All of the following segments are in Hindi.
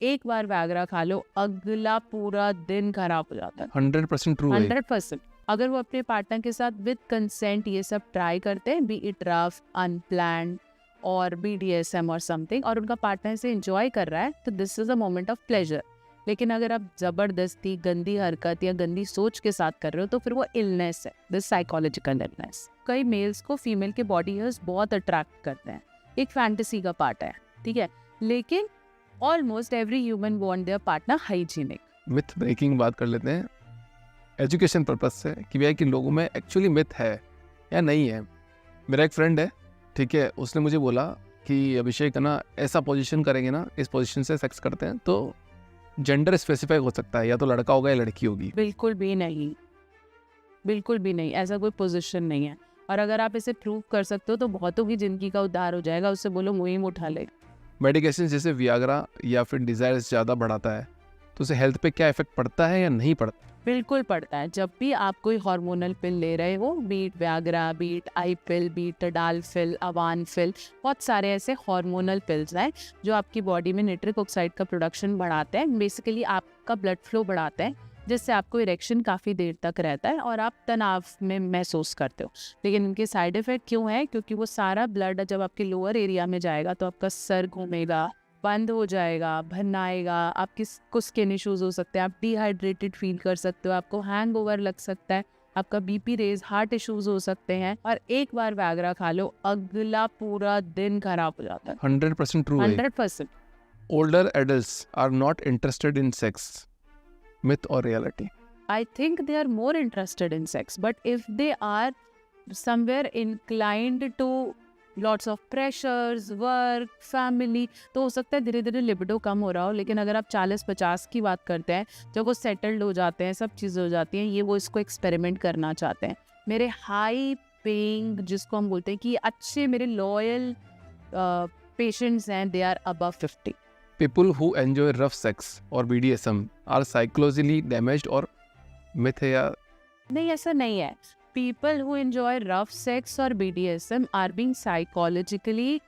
एक बार वैग्रा खा लो, अगला पूरा दिन खराब हो जाता है। 100% ट्रू है। 100%। अगर वो अपने पार्टनर के साथ विद कंसेंट ये सब ट्राई करते हैं, बी इट रफ, अनप्लान्ड और BDSM और समथिंग, और उनका पार्टनर से एंजॉय कर रहा है, तो this is a moment of pleasure. लेकिन अगर आप जबरदस्ती गंदी हरकत या गंदी सोच के साथ कर रहे हो, तो फिर वो इलनेस है, दिस साइकोलॉजिकल इलनेस। कई मेल्स को फीमेल के बॉडी हेयर्स बहुत अट्रैक्ट करते हैं, एक फैंटेसी का पार्ट है, ठीक है, लेकिन almost every human want their partner hygienic. Myth breaking बात कर लेते हैं एजुकेशन पर्पस से कि भैया कि लोगों में एक्चुअली मिथ है या नहीं है। मेरा एक फ्रेंड है, ठीक है, उसने मुझे बोला कि अभिषेक है ना, ऐसा पोजीशन करेंगे ना, इस पोजीशन से सेक्स करते हैं तो जेंडर स्पेसिफाई हो सकता है, या तो लड़का होगा या लड़की होगी। बिल्कुल भी नहीं, बिल्कुल भी नहीं, ऐसा कोई पोजीशन नहीं है। और अगर आप इसे प्रूव कर सकते हो तो बहुतों की जिंदगी का उद्धार हो जाएगा। उससे बोलो मुहिम उठा ले। मेडिकेशन जैसे वियाग्रा या फिर डिजायर्स ज़्यादा बढ़ाता है, तो उसे हेल्थ पे क्या इफेक्ट पड़ता है या नहीं पड़ता? बिल्कुल पड़ता है। जब भी आप कोई हार्मोनल पिल ले रहे हो, बीट व्याग्रा, बीट आई पिल, बीट टडालफिल, अवानफिल, बहुत सारे ऐसे हार्मोनल पिल्स हैं जो आपकी बॉडी में नाइट्रिक ऑक्साइड का प्रोडक्शन बढ़ाते हैं, बेसिकली आपका ब्लड फ्लो बढ़ाते हैं, जिससे आपको इरेक्शन काफ़ी देर तक रहता है और आप तनाव में महसूस करते हो। लेकिन इनके साइड इफ़ेक्ट क्यों है? क्योंकि वो सारा ब्लड जब आपके लोअर एरिया में जाएगा तो आपका सर घूमेगा, बंद हो जाएगा, भरनाएगा, आपको स्किन इश्यूज हो सकते हैं, आप डिहाइड्रेटेड फील कर सकते हो, आपको हैंगओवर लग सकता है, आपका BP रेज, हार्ट इश्यूज हो सकते हैं, और एक बार वैग्रा खा लो, अगला पूरा दिन खराब हो जाता है। 100% ट्रू है। 100%। Older adults are not interested in sex, myth और reality? I think they are more interested in sex, but if they are somewhere inclined to lots of pressures, work, family, तो हो सकता है धीरे धीरे लिबिडो कम हो रहा हो। लेकिन अगर आप 40-50 की बात करते हैं, जब वो सेटल्ड हो जाते हैं, सब चीज़ें हो जाती हैं, ये वो इसको एक्सपेरिमेंट करना चाहते हैं। मेरे हाई पेइंग, जिसको हम बोलते हैं कि अच्छे मेरे लॉयल पेशेंट्स हैं, they are above 50। People who enjoy rough sex or BDSM are psychologically damaged और मिथ है या? नहीं, ऐसा नहीं है। People who enjoy rough sex और BDSM are being psychologically,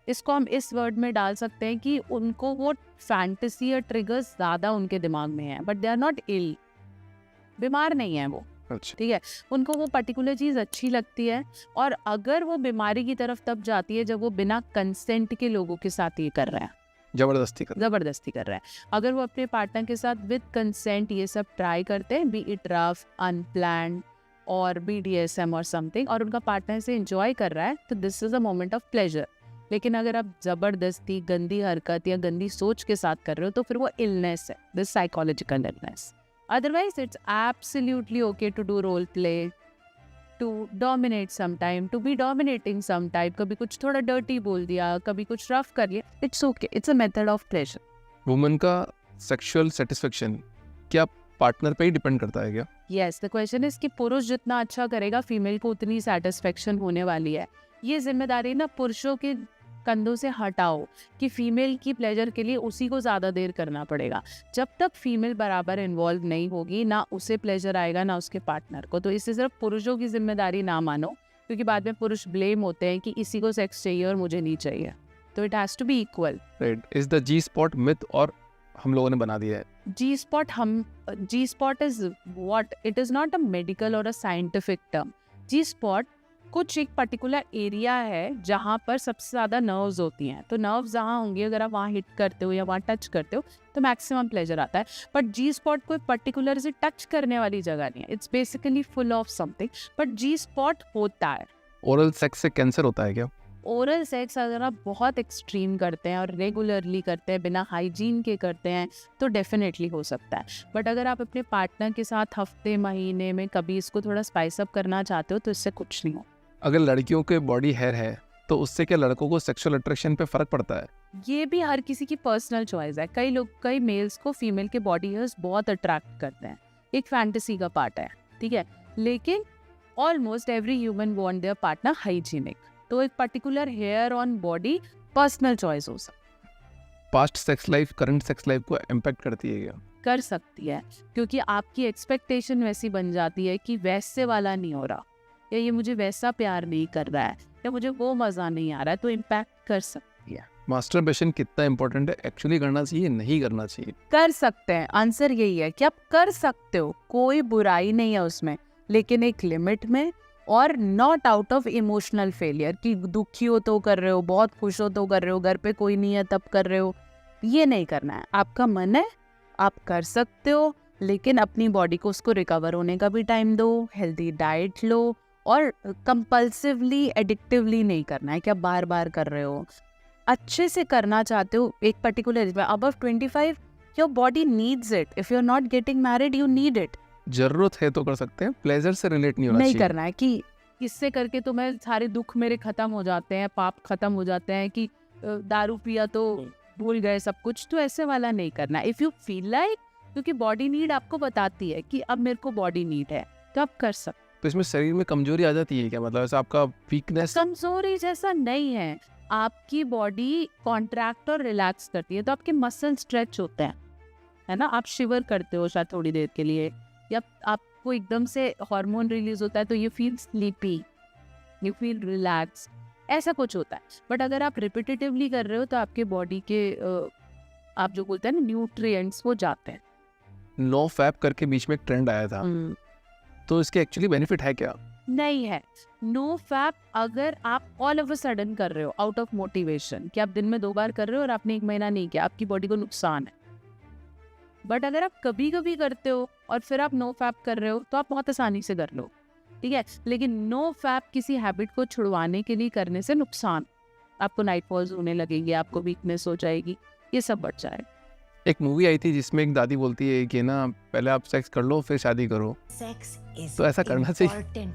इसको हम इस वर्ड में डाल सकते हैं कि उनको वो फैंटेसी या ट्रिगर्स ज़्यादा उनके दिमाग में है, but they are not ill, बीमार नहीं है वो, अच्छा, ठीक है। उनको वो पर्टिकुलर चीज़ अच्छी लगती है, और अगर वो बीमारी की तरफ तब जाती है जब वो बिना कंसेंट के लोगों के साथ ये कर रहे हैं, जबरदस्ती कर रहा है। अगर वो अपने पार्टनर के साथ विद कंसेंट ये सब ट्राई करते हैं, बी इट रफ, अनप्लान्ड और BDSM और समथिंग, और उनका पार्टनर से एंजॉय कर रहा है, तो this is a moment of pleasure. लेकिन अगर आप जबरदस्ती गंदी हरकत या गंदी सोच के साथ कर रहे हो, तो फिर वो इलनेस है, this psychological illness. Otherwise it's absolutely okay to do role play, to dominate sometime, to be dominating sometime, कभी कुछ थोड़ा डर्टी बोल दिया, कभी कुछ रफ कर लिया, it's okay, it's a method of pleasure. Woman का सेक्सुअल सेटिस्फेक्शन क्या पार्टनर पे ही डिपेंड करता है क्या? यस, द क्वेश्चन इज कि पुरुष जितना अच्छा करेगा, फीमेल को उतनी सेटिस्फेक्शन होने वाली है। ये जिम्मेदारी ना पुरुषों के कंधों से हटाओ कि फीमेल की प्लेजर के लिए उसी को ज़्यादा देर करना पड़ेगा। जब तक फीमेल बराबर इन्वॉल्व नहीं होगी, ना उसे प्लेजर आएगा ना उसके पार्टनर को। तो इससे सिर्फ पुरुषों की जिम्मेदारी ना मानो, क्योंकि बाद में पुरुष ब्लेम होते हैं कि इसी को सेक्स चाहिए और मुझे नहीं चाहिए। तो it has to be equal. Right. Is the G spot myth और हम लोगों ने बना दिया है? G spot is what, it is not a medical और a scientific term. G spot कुछ एक पर्टिकुलर एरिया है जहाँ पर सबसे ज़्यादा नर्व्स होती हैं। तो नर्व्स जहाँ होंगी, अगर आप वहाँ हिट करते हो या वहाँ टच करते हो तो मैक्सिमम प्लेजर आता है। बट जी स्पॉट कोई पर्टिकुलर से टच करने वाली जगह नहीं है, it's basically full of something, but G spot होता है। ओरल सेक्स से कैंसर होता है क्या? ओरल सेक्स अगर आप बहुत एक्सट्रीम करते हैं और रेगुलरली करते हैं, बिना हाइजीन के करते हैं, तो डेफिनेटली हो सकता है। बट अगर आप अपने पार्टनर के साथ हफ्ते महीने में कभी इसको थोड़ा स्पाइस अप करना चाहते हो तो इससे कुछ नहीं हो। अगर लड़कियों के बॉडी हेयर है तो उससे क्या लड़कों को सेक्सुअल अट्रैक्शन पे फर्क पड़ता है? ये भी हर किसी की पर्सनल चॉइस है। कई मेल्स को फीमेल के बॉडी हेयर्स बहुत अट्रैक्ट करते हैं, एक फैंटेसी का पार्ट है, ठीक है। लेकिन almost every human want their partner hygienic. तो एक particular hair on body personal choice हो सकती है। Past sex life current sex life को इम्पैक्ट करती है क्या? कर सकती है, क्योंकि आपकी एक्सपेक्टेशन वैसी बन जाती है कि वैसे वाला नहीं हो रहा, या ये मुझे वैसा प्यार नहीं कर रहा है, या मुझे वो मज़ा नहीं आ रहा है, तो इम्पैक्ट कर सकती है। मास्टरबेशन कितना इंपॉर्टेंट है, एक्चुअली करना चाहिए नहीं करना चाहिए? कर सकते हैं, आंसर यही है कि आप कर सकते हो, कोई बुराई नहीं है उसमें, लेकिन एक लिमिट में और not out of emotional failure कि दुखी हो तो कर रहे हो, बहुत खुश हो तो कर रहे हो, घर पे कोई नहीं है तब कर रहे हो, ये नहीं करना है। आपका मन है, आप कर सकते हो, लेकिन अपनी बॉडी को उसको रिकवर होने का भी टाइम दो, हेल्दी डाइट लो और कंपल्सिवली एडिक्टिवली नहीं करना है कि आप बार बार कर रहे हो। अच्छे से करना चाहते हो एक पर्टिकुलर एज में, above 25 your body needs it, if you are not getting married you need it. जरूरत है तो कर सकते हैं, प्लेजर से रिलेट नहीं होना नहीं चाहिए। करना है कि इससे करके तो मैं सारे दुख मेरे खत्म हो जाते हैं, पाप खत्म हो जाते हैं, कि दारू पिया तो भूल गए सब कुछ, तो ऐसे वाला नहीं करना। इफ यू फील लाइक, क्योंकि बॉडी नीड आपको बताती है कि अब मेरे को बॉडी नीड है, तो आप कर सकते। तो इसमें शरीर में कमजोरी आ जाती है क्या, मतलब ऐसा आपका वीकनेस? कमजोरी जैसा नहीं है, आपकी बॉडी कॉन्ट्रैक्ट और रिलैक्स करती है, तो आपके मसल स्ट्रेच होते हैं, है ना, आप शिवर करते हो शायद थोड़ी देर के लिए, या आपको एकदम से हार्मोन रिलीज होता है तो you feel sleepy, you feel relax, ऐसा कुछ होता है। बट अगर आप रिपीटेटिवली कर रहे हो तो आपके बॉडी के आप जो बोलते हैं ना न्यूट्रिएंट्स, वो जाते हैं। नो फैप करके बीच में एक ट्रेंड आया था, तो इसके एक्चुअली बेनिफिट है क्या? नहीं है। नो फैप अगर आप ऑल ऑफ अ सडन कर रहे हो आउट ऑफ मोटिवेशन, कि आप दिन में 2 बार कर रहे हो और आपने 1 महीना नहीं किया, आपकी बॉडी को नुकसान है। बट अगर आप कभी कभी करते हो और फिर आप नो फैप कर रहे हो तो आप बहुत आसानी से कर लो, ठीक है। लेकिन नो फैप किसी हैबिट को छुड़वाने के लिए करने से नुकसान, आपको नाइट फॉल्स होने लगेंगे, आपको वीकनेस हो जाएगी, ये सब बढ़ जाएगा। एक मूवी आई थी जिसमें एक दादी बोलती है कि ना पहले आप सेक्स कर लो फिर शादी करो, तो ऐसा करना चाहिए?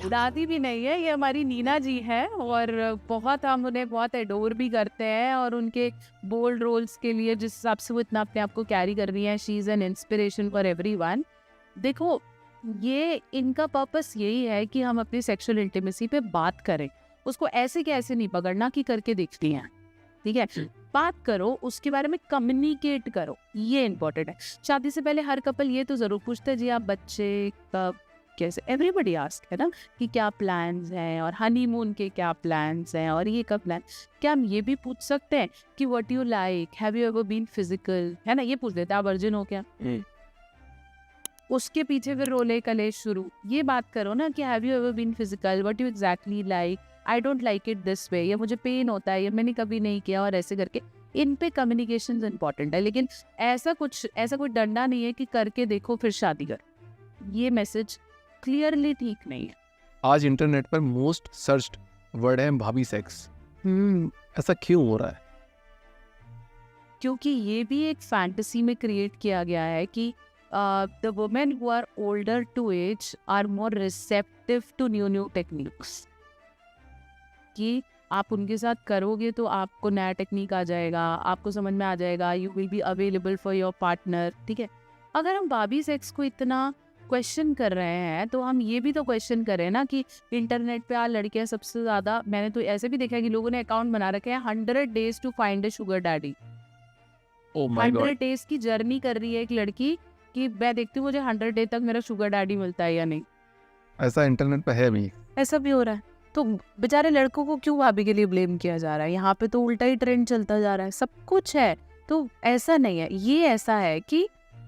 दादी भी नहीं है, ये हमारी नीना जी है, और बहुत हम उन्हें बहुत एडोर भी करते हैं, और उनके बोल्ड रोल्स के लिए जिस हिसाब से वो इतना अपने आप को कैरी कर रही है, she is an inspiration for everyone. देखो, ये इनका पर्पस यही है कि हम अपनी सेक्सुअल इंटीमेसी पे बात करें, उसको ऐसे के ऐसे नहीं पकड़ना कि करके दिखती हैं, ठीक है। बात करो, उसके बारे में कम्युनिकेट करो, ये इम्पोर्टेंट है। शादी से पहले हर कपल ये तो जरूर पूछते हैं जी आप बच्चे कब, कैसे, एवरीबडी आस्क, है ना, कि क्या प्लान्स हैं और हनीमून के क्या प्लान्स हैं और ये कब प्लान। क्या हम ये भी पूछ सकते हैं कि what you like, have you ever been physical, है ना, ये पूछ लेते हैं आप वर्जिन हो क्या, उसके पीछे फिर रोले कलेश शुरू। ये बात करो ना कि have you ever been physical, what you exactly like, I don't like it this way, या मुझे पेन होता है, या मैंने कभी नहीं किया, और ऐसे करके इन पे कम्युनिकेशन इंपॉर्टेंट है। लेकिन ऐसा कोई डंडा नहीं है कि करके देखो फिर शादी करो, ये मैसेज क्लियरली ठीक नहीं है। आज इंटरनेट पर मोस्ट सर्च्ड वर्ड है भाभी सेक्स, ऐसा क्यों हो रहा है? क्योंकि ये भी एक फैंटेसी में क्रिएट किया गया है कि the women who are older to age are more receptive to new techniques, कि आप उनके साथ करोगे तो आपको नया टेक्निक आ जाएगा, आपको समझ में आ जाएगा, you will be available for your partner, ठीक है। अगर हम बाबी सेक्स को इतना क्वेश्चन कर रहे हैं तो हम ये भी तो क्वेश्चन करें ना कि इंटरनेट पे आज लड़कियां सबसे ज़्यादा, मैंने तो ऐसे भी देखा है कि लोगों ने अकाउंट बना रखे हैं 100 days to find a sugar daddy. 100 days की जर्नी कर रही है एक लड़की कि मैं देखती हूँ मुझे 100 day तक मेरा शुगर डैडी मिलता है या नहीं। ऐसा इंटरनेट पे है भी, ऐसा भी हो रहा है। तो बेचारे लड़कों को क्यों भाभी के लिए ब्लेम किया जा रहा है? यहाँ पे तो उल्टा ही ट्रेंड चलता जा रहा है, सब कुछ है। तो ऐसा नहीं है, ये ऐसा है कि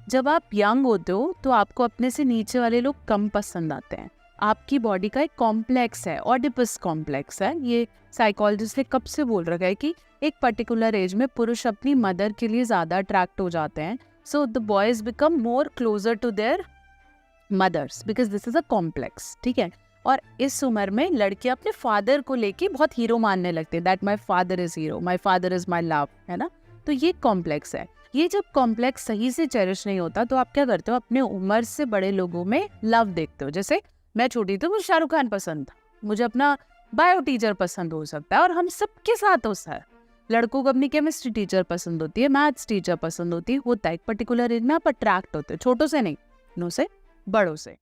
जब आप यंग होते हो तो आपको अपने से नीचे वाले लोग कम पसंद आते हैं। आपकी बॉडी का एक कॉम्प्लेक्स है, ऑडिपस कॉम्प्लेक्स है, ये साइकोलॉजिस्ट ने कब से बोल रखा है कि एक पर्टिकुलर एज में पुरुष अपनी मदर के लिए ज्यादा अट्रैक्ट हो जाते हैं। So the boys become more closer to their mothers because this is a complex, ठीक है। और इस उम्र में लड़कियां अपने फादर को लेके बहुत हीरो मानने लगते हैं, that my father is hero, my father is my love, है ना। तो ये कॉम्प्लेक्स है। ये जब कॉम्प्लेक्स सही से चेरिश नहीं होता तो आप क्या करते हो, अपने उम्र से बड़े लोगों में लव देखते हो। जैसे मैं छोटी थी, मुझे शाहरुख खान पसंद था, मुझे अपना बायो टीचर पसंद हो सकता है, और हम सबके साथ होता है। लड़कों को अपनी केमिस्ट्री टीचर पसंद होती है, मैथ्स टीचर पसंद होती है, होता है। एक पर्टिकुलर एज में आप अट्रैक्ट होते हो, छोटों से नहीं, नो से बड़ों से।